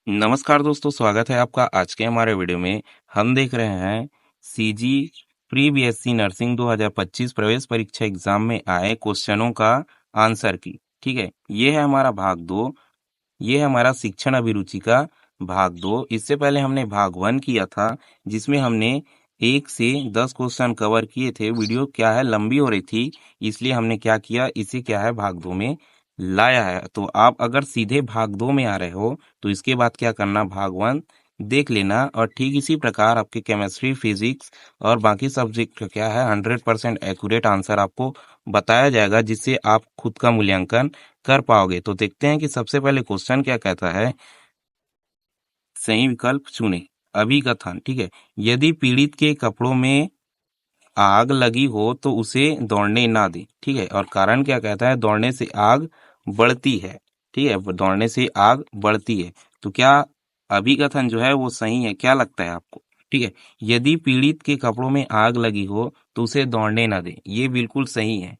नमस्कार दोस्तों, स्वागत है आपका आज के हमारे वीडियो में। हम देख रहे हैं सीजी प्री बीएससी नर्सिंग 2025 प्रवेश परीक्षा एग्जाम में आए क्वेश्चनों का आंसर की। ठीक है, ये है हमारा भाग 2। ये है हमारा शिक्षण अभिरुचि का भाग 2। इससे पहले हमने भाग 1 किया था, जिसमें हमने 1 से 10 क्वेश्चन कवर किए थे। वीडियो क्या है, लंबी हो रही थी, इसलिए हमने क्या किया, इसे क्या है भाग 2 में लाया है। तो आप अगर सीधे भाग 2 में आ रहे हो तो इसके बाद क्या करना, भाग 1 देख लेना। और ठीक इसी प्रकार आपके केमिस्ट्री, फिजिक्स और बाकी सब्जेक्ट का क्या है 100% एक्यूरेट आंसर आपको बताया जाएगा, जिससे आप खुद का मूल्यांकन कर पाओगे। तो देखते हैं कि सबसे पहले क्वेश्चन क्या कहता है। सही विकल्प चुने। अभिकथन, ठीक है। यदि पीड़ित के कपड़ों में आग लगी हो तो उसे दौड़ने ना दे। ठीक है, और कारण क्या कहता है, दौड़ने से आग बढ़ती है। ठीक है, दौड़ने से आग बढ़ती है। तो क्या अभिकथन जो है वो सही है, क्या लगता है आपको? ठीक है, यदि पीड़ित के कपड़ों में आग लगी हो तो उसे दौड़ने ना दे, ये बिल्कुल सही है।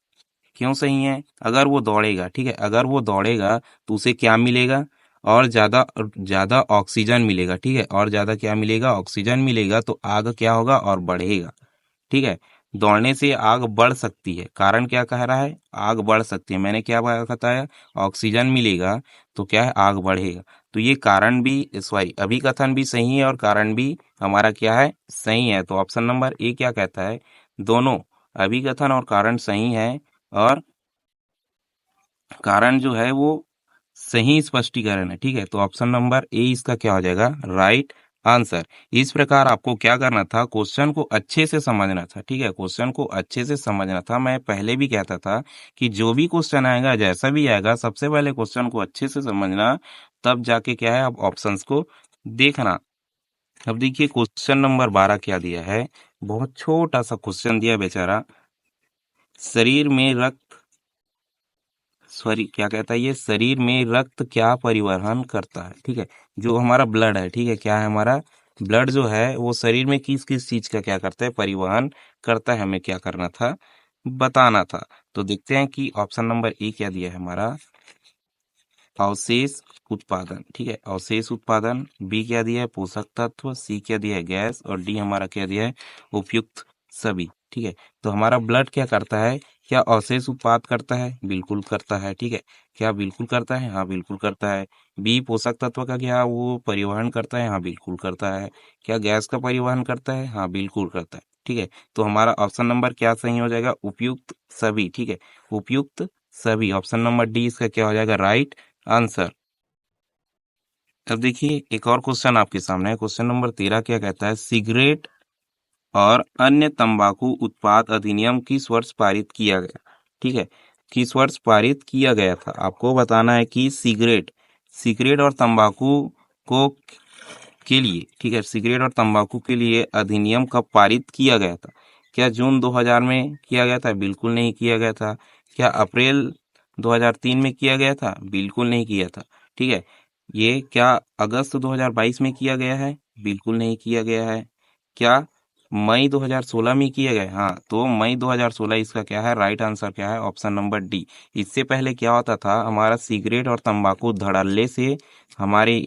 क्यों सही है? अगर वो दौड़ेगा, ठीक है, अगर वो दौड़ेगा तो उसे क्या मिलेगा, और ज्यादा ज्यादा ऑक्सीजन मिलेगा। ठीक है, और ज्यादा क्या मिलेगा, ऑक्सीजन मिलेगा, तो आग क्या होगा, और बढ़ेगा। ठीक है, दौड़ने से आग बढ़ सकती है, कारण क्या कह रहा है, आग बढ़ सकती है। मैंने क्या बताया, ऑक्सीजन मिलेगा तो क्या है, आग बढ़ेगा। तो ये कारण भी, सॉरी, अभिकथन भी सही है और कारण भी हमारा क्या है, सही है। तो ऑप्शन नंबर ए क्या कहता है, दोनों अभिकथन और कारण सही है, और कारण जो है वो सही स्पष्टीकरण है। ठीक है, तो ऑप्शन नंबर ए इसका क्या हो जाएगा, राइट आंसर। इस प्रकार आपको क्या करना था, क्वेश्चन को अच्छे से समझना था। ठीक है, क्वेश्चन को अच्छे से समझना था। मैं पहले भी कहता था कि जो भी क्वेश्चन आएगा, जैसा भी आएगा, सबसे पहले क्वेश्चन को अच्छे से समझना, तब जाके क्या है, आप ऑप्शंस को देखना। अब देखिए क्वेश्चन नंबर 12 क्या दिया है। बहुत छोटा सा क्वेश्चन दिया बेचारा। शरीर में रक्त, सॉरी, क्या कहता है ये, शरीर में रक्त क्या परिवहन करता है। ठीक है, जो हमारा ब्लड है, ठीक है, क्या है हमारा ब्लड जो है वो शरीर में किस किस चीज का क्या करता है, परिवहन करता है। हमें क्या करना था, बताना था। तो देखते हैं कि ऑप्शन नंबर ए क्या दिया है हमारा, अवशेष उत्पादन। ठीक है, अवशेष उत्पादन। बी क्या दिया है, पोषक तत्व। सी क्या दिया है, गैस। और डी हमारा क्या दिया है, उपयुक्त सभी। ठीक है, तो हमारा ब्लड क्या करता है, क्या अवशेष उत्पाद करता है, बिल्कुल करता है। ठीक है, क्या बिल्कुल करता है, हाँ बिल्कुल करता है। बी पोषक तत्व का क्या वो परिवहन करता है, हाँ बिल्कुल करता है। क्या गैस का परिवहन करता है, हाँ बिल्कुल करता है। ठीक है, तो हमारा ऑप्शन नंबर क्या सही हो जाएगा, उपयुक्त सभी। ठीक है, उपयुक्त सभी, ऑप्शन नंबर डी इसका क्या हो जाएगा, राइट आंसर। अब देखिए एक और क्वेश्चन आपके सामने है। क्वेश्चन नंबर 13 क्या कहता है, सिगरेट और अन्य तंबाकू उत्पाद अधिनियम किस वर्ष पारित किया गया। ठीक है, किस वर्ष पारित किया गया था, आपको बताना है कि सिगरेट, सिगरेट और तंबाकू को के लिए, ठीक है, सिगरेट और तंबाकू के लिए अधिनियम कब पारित किया गया था। क्या जून 2000 में किया गया था, बिल्कुल नहीं किया गया था। क्या अप्रैल 2003 में किया गया था, बिल्कुल नहीं किया था। ठीक है, ये क्या अगस्त 2022 में किया गया है, बिल्कुल नहीं किया गया है। क्या मई 2016 में किया गया है? हाँ, तो मई 2016 इसका क्या है, राइट आंसर क्या है, ऑप्शन नंबर डी। इससे पहले क्या होता था, हमारा सिगरेट और तंबाकू धड़ल्ले से हमारे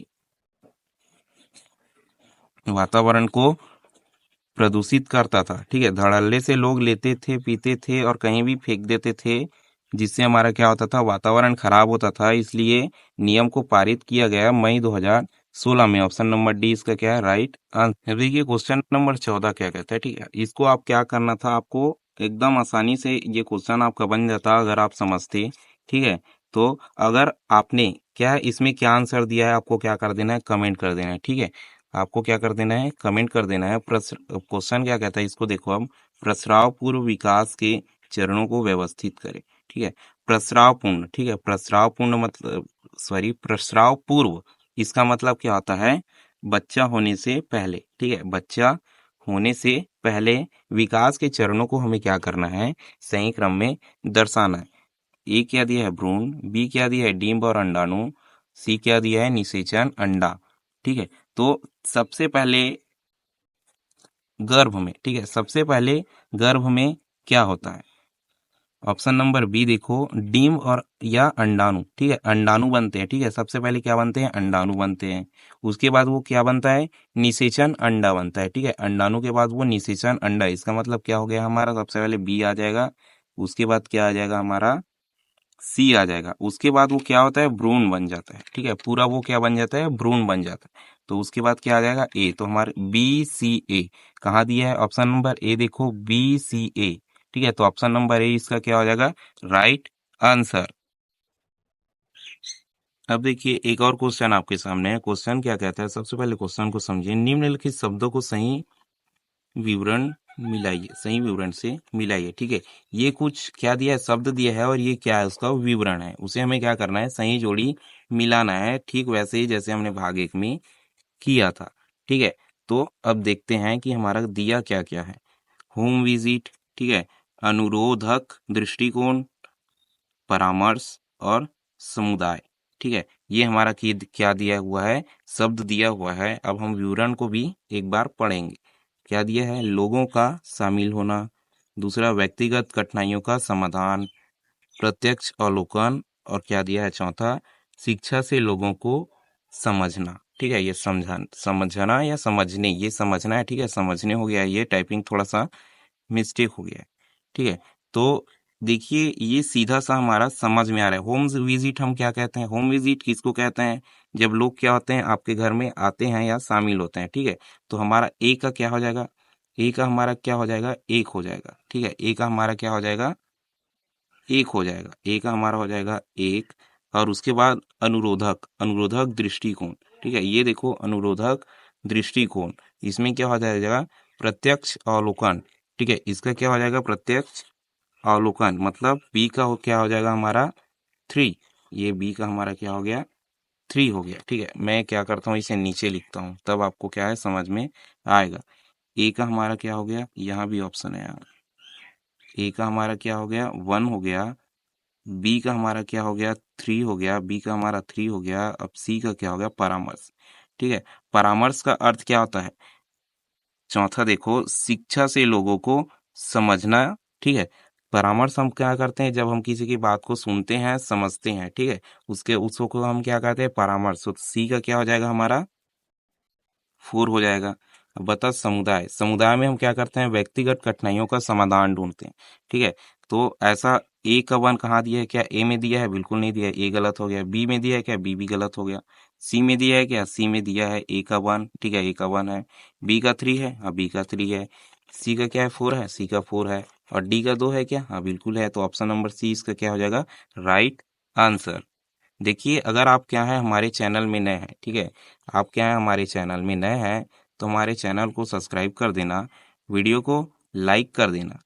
वातावरण को प्रदूषित करता था। ठीक है, धड़ल्ले से लोग लेते थे, पीते थे और कहीं भी फेंक देते थे, जिससे हमारा क्या होता था, वातावरण खराब होता था। इसलिए नियम को पारित किया गया मई 2016 में। ऑप्शन नंबर डी इसका क्या है, राइट आंसर। देखिए क्वेश्चन नंबर 14 क्या कहता है। ठीक है, इसको आप क्या करना था, आपको एकदम आसानी से ये क्वेश्चन आपका बन जाता अगर आप समझते। ठीक है, तो अगर आपने क्या है इसमें क्या आंसर दिया है, आपको क्या कर देना है, कमेंट कर देना है। ठीक है, आपको क्या कर देना है, कमेंट कर देना है। क्वेश्चन क्या कहता है, इसको देखो अब, प्रस्राव पूर्व विकास के चरणों को व्यवस्थित करें। ठीक है, प्रस्राव पूर्ण, ठीक है, प्रस्राव पूर्ण मतलब, सॉरी, प्रस्राव पूर्व, इसका मतलब क्या होता है, बच्चा होने से पहले। ठीक है, बच्चा होने से पहले विकास के चरणों को हमें क्या करना है, सही क्रम में दर्शाना है। ए क्या दिया है, भ्रूण। बी क्या दिया है, डिंब और अंडाणु। सी क्या दिया है, निषेचन अंडा। ठीक है, तो सबसे पहले गर्भ में, ठीक है, सबसे पहले गर्भ में क्या होता है, ऑप्शन नंबर बी देखो, डीम और या अंडाणु, ठीक है, अंडाणु बनते हैं, ठीक है, सबसे पहले क्या बनते हैं, अंडाणु बनते हैं। उसके बाद वो क्या बनता है, निषेचन अंडा बनता है, ठीक है, अंडाणु के बाद वो निषेचन अंडा, इसका मतलब क्या हो गया हमारा, सबसे पहले बी आ जाएगा, उसके बाद क्या आ जाएगा हमारा, सी आ जाएगा। उसके बाद वो क्या होता है, भ्रूण बन जाता है, ठीक है, पूरा वो क्या बन जाता है, भ्रूण बन जाता है। तो उसके बाद क्या आ जाएगा, ए, तो हमारे बी सी ए कहाँ दिया है, ऑप्शन नंबर ए देखो, बी सी ए, ठीक है, तो ऑप्शन नंबर ए इसका क्या हो जाएगा, राइट आंसर। अब देखिए एक और क्वेश्चन आपके सामने है। क्वेश्चन क्या कहता है, सबसे पहले क्वेश्चन को समझिए। निम्नलिखित शब्दों को सही विवरण मिलाइए, सही विवरण से मिलाइए, ठीक है। ये कुछ क्या दिया है, शब्द दिया है, और ये क्या है, उसका विवरण है, उसे हमें क्या करना है, सही जोड़ी मिलाना है, ठीक वैसे ही जैसे हमने भाग एक में किया था, ठीक है। तो अब देखते हैं कि हमारा दिया क्या क्या है। होम विजिट, ठीक है, अनुरोधक दृष्टिकोण, परामर्श और समुदाय, ठीक है, ये हमारा क्या दिया हुआ है, शब्द दिया हुआ है। अब हम विवरण को भी एक बार पढ़ेंगे। क्या दिया है, लोगों का शामिल होना, दूसरा व्यक्तिगत कठिनाइयों का समाधान, प्रत्यक्ष अवलोकन, और क्या दिया है चौथा, शिक्षा से लोगों को समझना, ठीक है, ये समझना या समझने, ये समझना है, ठीक है, समझने हो गया, ये टाइपिंग थोड़ा सा मिस्टेक हो गया है, ठीक है। तो देखिए ये सीधा सा हमारा समझ में आ रहा है। होम विजिट हम क्या कहते हैं, होम विजिट किसको कहते हैं, जब लोग क्या होते हैं आपके घर में आते हैं या शामिल होते हैं, ठीक है। तो हमारा ए का क्या हो जाएगा, ए का हमारा क्या हो जाएगा, एक हो जाएगा, ठीक है, ए का हमारा क्या हो जाएगा, एक हो जाएगा, ए का हमारा हो जाएगा एक। और उसके बाद अनुरोधक, अनुरोधक दृष्टिकोण, ठीक है, ये देखो अनुरोधक दृष्टिकोण, इसमें क्या हो जाएगा, प्रत्यक्ष अवलोकन, ठीक है, इसका क्या हो जाएगा, प्रत्यक्ष अवलोकन, मतलब बी का क्या हो जाएगा हमारा, थ्री। ये बी का हमारा क्या हो गया, थ्री हो गया, ठीक है। मैं क्या करता हूँ, इसे नीचे लिखता हूँ, तब आपको क्या है समझ में आएगा। ए का हमारा क्या हो गया, यहाँ भी ऑप्शन है यार, ए का हमारा क्या हो गया, वन हो गया, बी का हमारा क्या हो गया, थ्री हो गया, बी का हमारा थ्री हो गया। अब सी का क्या हो गया, परामर्श, ठीक है। परामर्श का अर्थ क्या होता है, चौथा देखो, शिक्षा से लोगों को समझना, ठीक है। परामर्श हम क्या करते हैं, जब हम किसी की बात को सुनते हैं समझते हैं, ठीक है, उसके उसको हम क्या कहते हैं, परामर्श। तो सी का क्या हो जाएगा हमारा, फोर हो जाएगा। अब बता समुदाय, समुदाय में हम क्या करते हैं, व्यक्तिगत कठिनाइयों का समाधान ढूंढते हैं, ठीक है। तो ऐसा ए का वन कहाँ दिया है, क्या ए में दिया है, बिल्कुल नहीं दिया है, ए गलत हो गया। बी में दिया है क्या, बी भी गलत हो गया। सी में दिया है क्या, सी में दिया है ए का वन, ठीक है, ए का वन है। बी का थ्री है, हाँ बी का थ्री है। सी का क्या है, फोर है, सी का फोर है। और डी का दो है क्या, हाँ बिल्कुल है। तो ऑप्शन नंबर सी इसका क्या हो जाएगा, राइट आंसर। देखिए अगर आप क्या है हमारे चैनल में नए हैं, ठीक है, आप क्या है हमारे चैनल में नए हैं, तो हमारे चैनल को सब्सक्राइब कर देना, वीडियो को लाइक कर देना,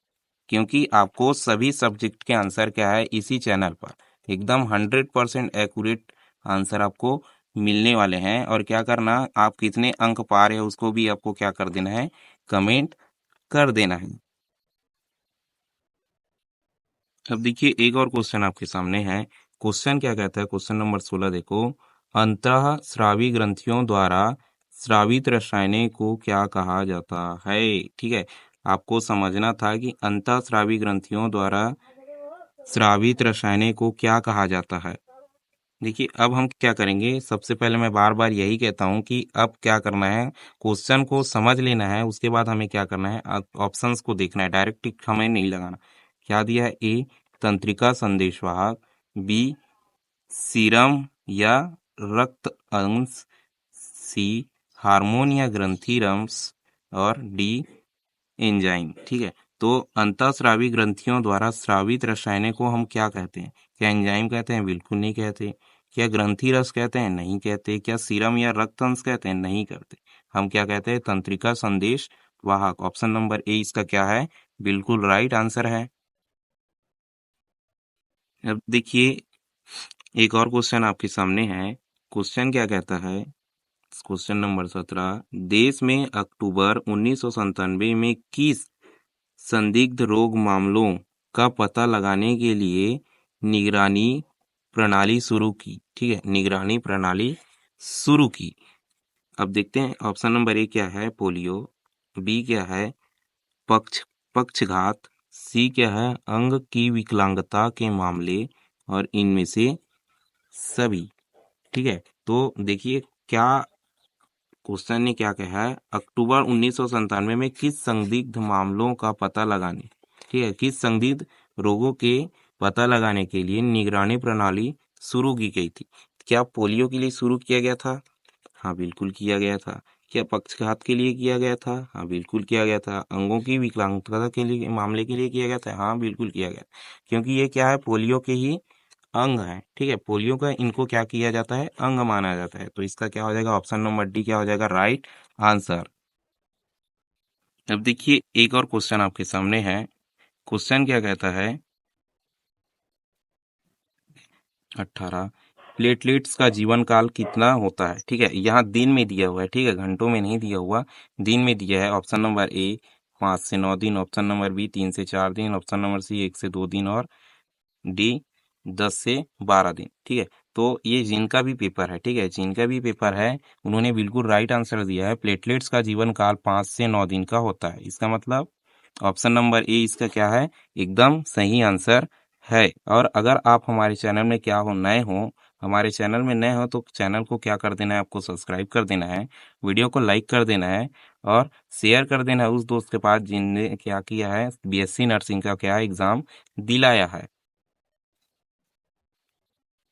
क्योंकि आपको सभी सब्जेक्ट के आंसर क्या है इसी चैनल पर एकदम 100% एक्यूरेट आंसर आपको मिलने वाले हैं। और क्या करना, आप कितने अंक पा रहे हो उसको भी आपको क्या कर देना है, कमेंट कर देना है। अब देखिए एक और क्वेश्चन आपके सामने है। क्वेश्चन क्या कहता है, क्वेश्चन नंबर 16 देखो, अंतः स्रावी ग्रंथियों द्वारा स्रावित रसायनों को क्या कहा जाता है, ठीक है। आपको समझना था कि अंतः स्रावी ग्रंथियों द्वारा स्रावित रसायनों को क्या कहा जाता है। देखिए अब हम क्या करेंगे, सबसे पहले मैं बार बार यही कहता हूँ कि अब क्या करना है, क्वेश्चन को समझ लेना है, उसके बाद हमें क्या करना है, ऑप्शंस को देखना है, डायरेक्ट टिक हमें नहीं लगाना। क्या दिया है, ए तंत्रिका संदेशवाहक, बी सीरम या रक्त अंश, सी हार्मोन या ग्रंथि रम्स, और डी एंजाइम, ठीक है। तो अंतःस्रावी ग्रंथियों द्वारा स्रावित रसायनों को हम क्या कहते हैं, क्या एंजाइम कहते हैं, बिल्कुल नहीं कहते। क्या ग्रंथि रस कहते हैं, नहीं कहते। क्या सीरम या रक्त अंश कहते हैं, नहीं करते। हम क्या कहते हैं, तंत्रिका संदेश वाहक। ऑप्शन नंबर ए इसका क्या है, बिल्कुल राइट आंसर है। अब देखिए एक और क्वेश्चन आपके सामने है। क्वेश्चन क्या कहता है, क्वेश्चन नंबर 17, देश में अक्टूबर 1997 में किस संदिग्ध रोग मामलों का पता लगाने के लिए निगरानी प्रणाली शुरू की, ठीक है, निगरानी प्रणाली शुरू की। अब देखते हैं ऑप्शन नंबर ए क्या है, पोलियो, बी क्या है, पक्षघात, सी क्या है, अंग की विकलांगता के मामले और इनमें से सभी। ठीक है, तो देखिए क्या क्वेश्चन ने क्या कहा है, अक्टूबर 1997 में किस संदिग्ध मामलों का पता लगाने, ठीक है, किस संदिग्ध रोगों के पता लगाने के लिए निगरानी प्रणाली शुरू की गई थी। क्या पोलियो के लिए शुरू किया गया था? हाँ बिल्कुल किया गया था। क्या पक्षघात के लिए किया गया था? हाँ बिल्कुल किया गया था। अंगों की विकलांगता के लिए मामले के लिए किया गया था? हाँ बिल्कुल किया गया, क्योंकि ये क्या है, पोलियो के ही अंग है। ठीक है, पोलियो का इनको क्या किया जाता है, अंग माना जाता है। तो इसका क्या हो जाएगा, ऑप्शन नंबर डी क्या हो जाएगा, राइट आंसर। अब देखिए एक और क्वेश्चन आपके सामने है। क्वेश्चन क्या कहता है, 18, प्लेटलेट्स का जीवन काल कितना होता है। ठीक है, यहाँ दिन में दिया हुआ है, ठीक है, घंटों में नहीं दिया हुआ, दिन में दिया है। ऑप्शन नंबर ए 5 से 9 दिन, ऑप्शन नंबर बी 3 से 4 दिन, ऑप्शन नंबर सी 1 से 2 दिन, और डी 10 से 12 दिन। ठीक है, तो ये जिनका भी पेपर है, ठीक है, जिनका भी पेपर है, उन्होंने बिल्कुल राइट आंसर दिया है। प्लेटलेट्स का जीवन काल 5 से 9 दिन का होता है। इसका मतलब ऑप्शन नंबर ए इसका क्या है, एकदम सही आंसर है। और अगर आप हमारे चैनल में क्या हो, नए हो, हमारे चैनल में नए हो, तो चैनल को क्या कर देना है, आपको सब्सक्राइब कर देना है, वीडियो को लाइक कर देना है, और शेयर कर देना है उस दोस्त के पास जिनने क्या किया है, बीएससी नर्सिंग का क्या एग्जाम दिलाया है।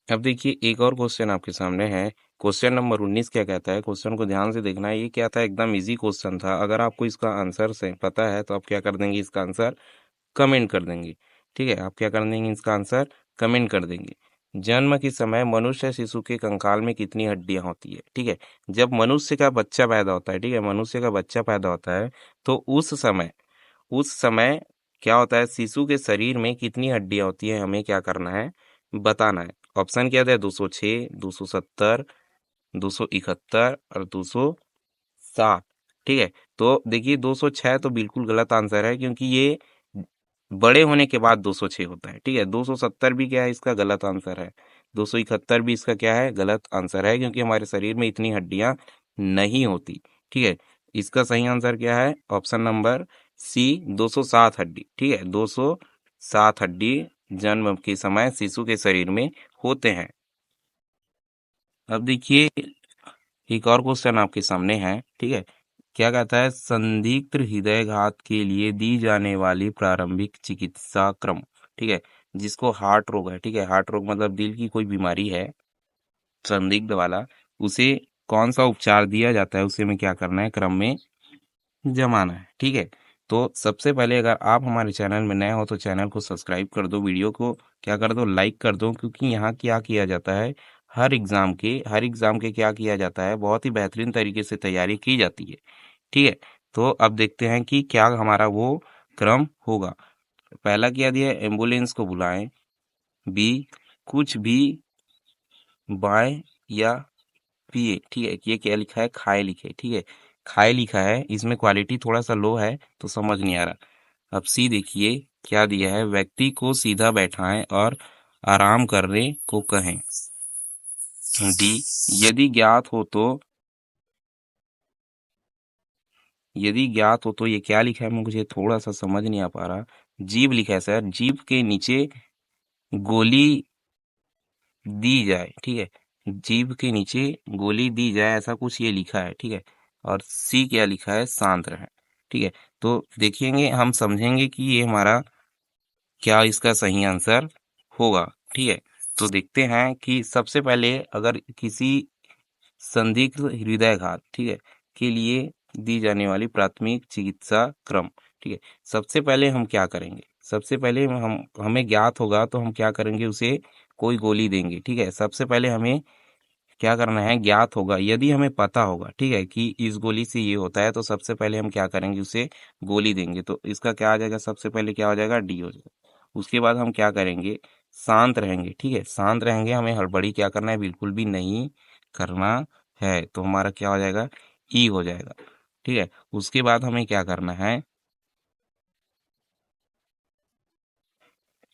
अब देखिए एक और क्वेश्चन आपके सामने है। क्वेश्चन नंबर 19 क्या कहता है, क्वेश्चन को ध्यान से देखना है। ये क्या था, एकदम इजी क्वेश्चन था। अगर आपको इसका आंसर से पता है तो आप क्या कर देंगे, इसका आंसर कमेंट कर देंगे। ठीक है, आप क्या कर देंगे, इसका आंसर कमेंट कर देंगे। जन्म के समय मनुष्य शिशु के कंकाल में कितनी हड्डियां होती है। ठीक है, जब मनुष्य का बच्चा पैदा होता है, ठीक है, मनुष्य का बच्चा पैदा होता है, तो उस समय क्या होता है, शिशु के शरीर में कितनी हड्डियां होती है, हमें क्या करना है, बताना है। ऑप्शन क्या था, 206, 270, 271 और 207। ठीक है, तो देखिए 206 तो बिल्कुल गलत आंसर है, क्योंकि ये बड़े होने के बाद 206 होता है। ठीक है, 270 भी क्या है, इसका गलत आंसर है। 271 भी इसका क्या है, गलत आंसर है, क्योंकि हमारे शरीर में इतनी हड्डियां नहीं होती। ठीक है, इसका सही आंसर क्या है, ऑप्शन नंबर सी 207 हड्डी। ठीक है, 207 हड्डी जन्म के समय शिशु के शरीर में होते हैं। अब देखिए एक और क्वेश्चन आपके सामने है। ठीक है, क्या कहता है, संदिग्ध हृदयघात के लिए दी जाने वाली प्रारंभिक चिकित्सा क्रम। ठीक है, जिसको हार्ट रोग है, ठीक है, हार्ट रोग मतलब दिल की कोई बीमारी है, संदिग्ध वाला, उसे कौन सा उपचार दिया जाता है, उसे में क्या करना है, क्रम में जमाना है। ठीक है, तो सबसे पहले अगर आप हमारे चैनल में नए हो तो चैनल को सब्सक्राइब कर दो, वीडियो को क्या कर दो, लाइक कर दो, क्योंकि यहाँ क्या किया जाता है, हर एग्जाम के क्या किया जाता है, बहुत ही बेहतरीन तरीके से तैयारी की जाती है। ठीक है, तो अब देखते हैं कि क्या हमारा वो क्रम होगा। पहला क्या दिया है, एम्बुलेंस को बुलाएं, बी कुछ भी बाएं या पिए। ठीक है, ये क्या लिखा है, खाए लिखे, ठीक है, खाए लिखा है, इसमें क्वालिटी थोड़ा सा लो है तो समझ नहीं आ रहा। अब सी देखिए क्या दिया है, व्यक्ति को सीधा बैठाएं और आराम करने को कहें। डी यदि ज्ञात हो तो, यदि ज्ञात हो तो, ये क्या लिखा है मुझे थोड़ा सा समझ नहीं आ पा रहा। जीभ लिखा है सर, जीभ के नीचे गोली दी जाए। ठीक है, जीभ के नीचे गोली दी जाए, ऐसा कुछ ये लिखा है। ठीक है, और सी क्या लिखा है, शांत रहे। ठीक है, तो देखेंगे, हम समझेंगे कि ये हमारा क्या इसका सही आंसर होगा। ठीक है, तो देखते हैं कि सबसे पहले अगर किसी संदिग्ध हृदयघात, ठीक है, के लिए दी जाने वाली प्राथमिक चिकित्सा क्रम। ठीक है, सबसे पहले हम क्या करेंगे, सबसे पहले हम हमें ज्ञात होगा तो हम क्या करेंगे, उसे कोई गोली देंगे। ठीक है, सबसे पहले हमें क्या करना है, ज्ञात होगा, यदि हमें पता होगा, ठीक है, कि इस गोली से ये होता है, तो सबसे पहले हम क्या करेंगे, उसे गोली देंगे। तो इसका क्या आ जाएगा, सबसे पहले क्या हो जाएगा, डी हो जाएगा। उसके बाद हम क्या करेंगे, शांत रहेंगे। ठीक है, शांत रहेंगे, हमें हड़बड़ी क्या करना है, बिल्कुल भी नहीं करना है, तो हमारा क्या हो जाएगा, ई हो जाएगा। ठीक है, उसके बाद हमें क्या करना है,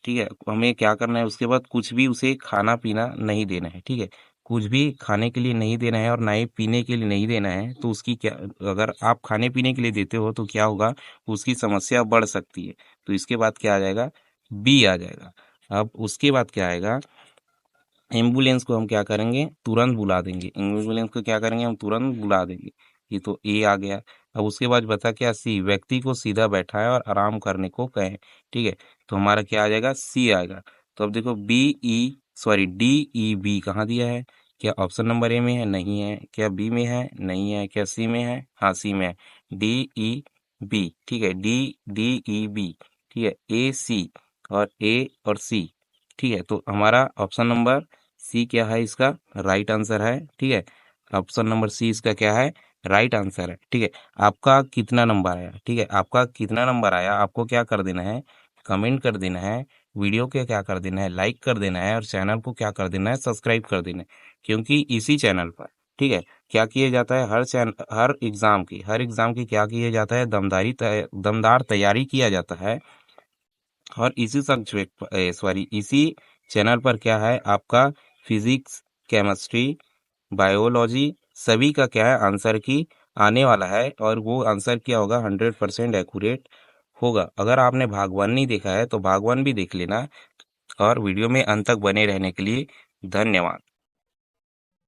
ठीक है, हमें क्या करना है, उसके बाद कुछ भी उसे खाना पीना नहीं देना है। ठीक है, कुछ भी खाने के लिए नहीं देना है और ना ही पीने के लिए नहीं देना है, तो उसकी क्या, अगर आप खाने पीने के लिए देते हो तो क्या होगा, उसकी समस्या बढ़ सकती है। तो इसके बाद क्या आ जाएगा, बी आ जाएगा। अब उसके बाद क्या आएगा, एम्बुलेंस को हम क्या करेंगे, तुरंत बुला देंगे। एम्बुलेंस को क्या करेंगे, हम तुरंत बुला देंगे। ये तो ए आ गया। अब उसके बाद बता क्या, सी, व्यक्ति को सीधा बैठाएं और आराम करने को कहें। ठीक है, तो हमारा क्या आ जाएगा, सी आएगा। तो अब देखो B E sorry D E B कहाँ दिया है, क्या ऑप्शन नंबर ए में है, नहीं है। क्या बी में है, नहीं है। क्या सी में है, हाँ सी में है। डी ई बी, ठीक है, डी डी ई बी, ठीक है, ए सी और ए और सी। ठीक है, तो हमारा ऑप्शन नंबर सी क्या है, इसका राइट आंसर है। ठीक है, ऑप्शन नंबर सी इसका क्या है, राइट आंसर है। ठीक है, आपका कितना नंबर आया, ठीक है, आपका कितना नंबर आया, आपको क्या कर देना है, कमेंट कर देना है, वीडियो को क्या कर देना है, लाइक कर देना है, और चैनल को क्या कर देना है, सब्सक्राइब कर देना है। क्योंकि इसी चैनल पर, ठीक है, क्या किया जाता है, हर एग्जाम की क्या किया जाता है, दमदार तैयारी किया जाता है। और इसी सब्जेक्ट इसी चैनल पर क्या है, आपका फिजिक्स, केमिस्ट्री, बायोलॉजी सभी का क्या है, आंसर की आने वाला है। और वो आंसर क्या होगा, 100% एक्यूरेट होगा। अगर आपने भाग 1 नहीं देखा है तो भाग 1 भी देख लेना। और वीडियो में अंत तक बने रहने के लिए धन्यवाद।